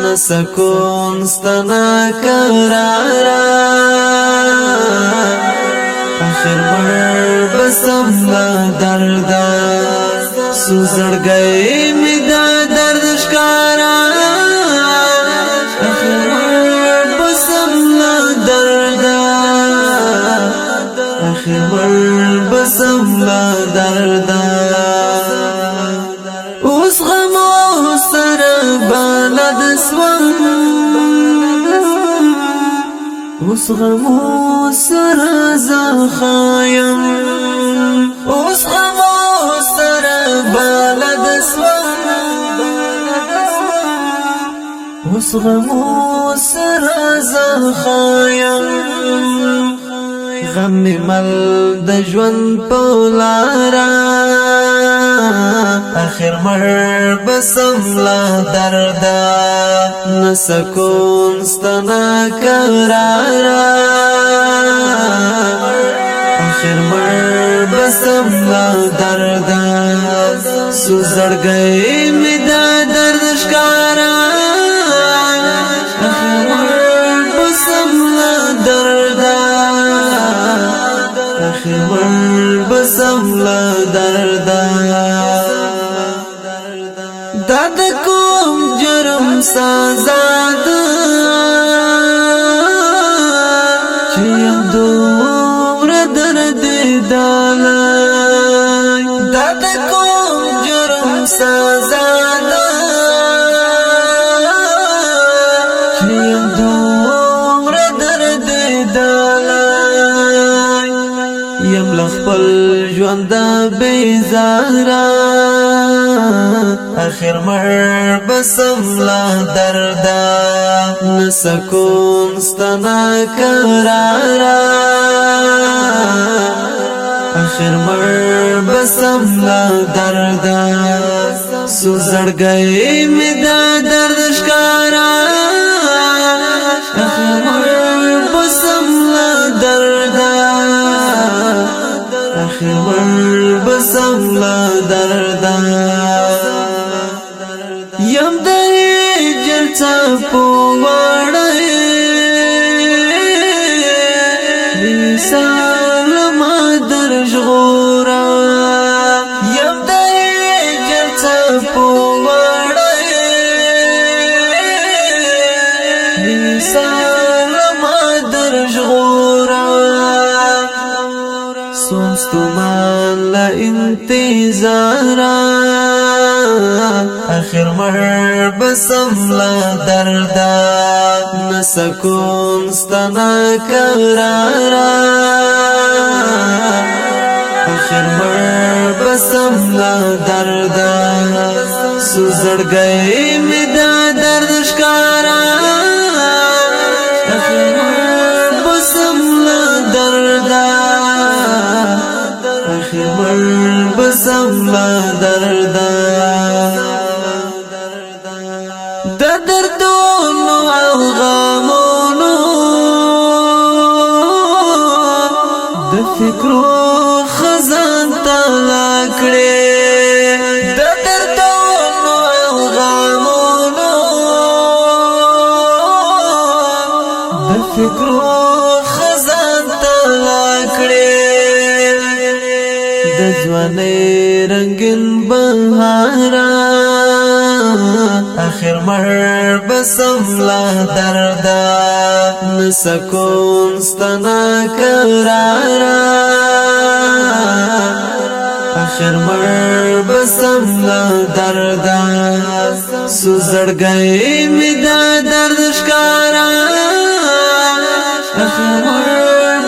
نسکون ستنا کرارا آخر مر بسم لا دردا سوزڑ گئی می دا درد شکارا آخر مر بسم لا دردا آخر مر بسم لا دردا اوس غمو سر بلد سوم اوس غمو سر زخایم اوس غمو سر بلد سوم اوس غمو سر زخایم غم مل د ژوند پولارا آخر مر بسم لا دردا نسکون ستنا کرارا آخر مر بسم لا دردا سوزڑ گئی می دا درد شکارا آخر مر بسم لا دردا آخر مر بسم لا دردا داد کوم جرم سازاد چیم دومر درد دالای داد کوم جرم سازاد چیم دومر درد دالای یم لخپل ژوند بیزارا آخر مر بسم لا دردا نسکون ستنا کرارا آخر مر بسم لا دردا سوزڑ گئی می دا درد شکارا آخر مر بسم لا دردا آخر مر بسم لا دردا یم دای جرچا پوواړی مثال ما درژغورا یم دای جرچا پوواړی مثال ما درژغورا سومستمان لا انتظارا آخر مر بسم لا دردا نسکون ستنا کرارا آخر مر بسم لا دردا سوزڑ گئی می دا درد شکارا آخر مر بسم لا دردا آخر مر بسم لا دردا د دردونو او غمونو د فکرو خزان تلا کړې د دردونو او غمونو د فکرو خزان تلا کړې د ځواني رنگین بهارا آخر مر بسم لا دردا نسکون ستنا کرارا آخر مر بسم لا دردا سوزڑ گئی می دا درد شکارا آخر مر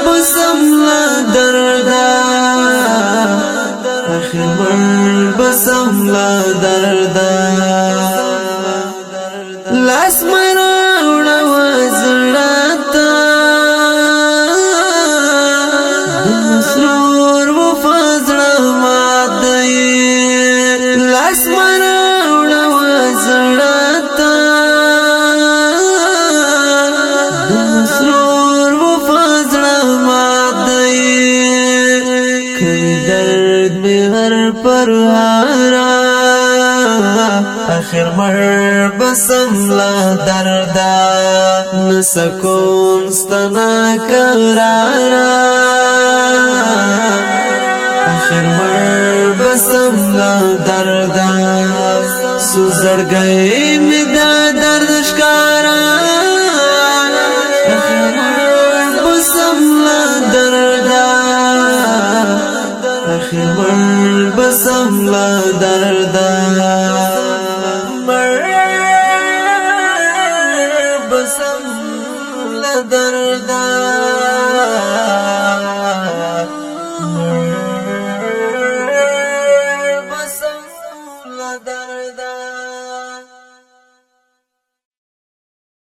بسم لا دردا آخر مر بسم لا دردا لاس مراوڑا وزڑاتا مسرور وفازڑا درد میں ہر پرہارا آخر مر بسملا دردا نسکون ستنا کرارا آخر مر بسملا دردا سوزر گئے مدا درد شکارا آخر مر بسملا دردا آخر مر بسملا دردا مر بسملا دردا مر بسملا دردا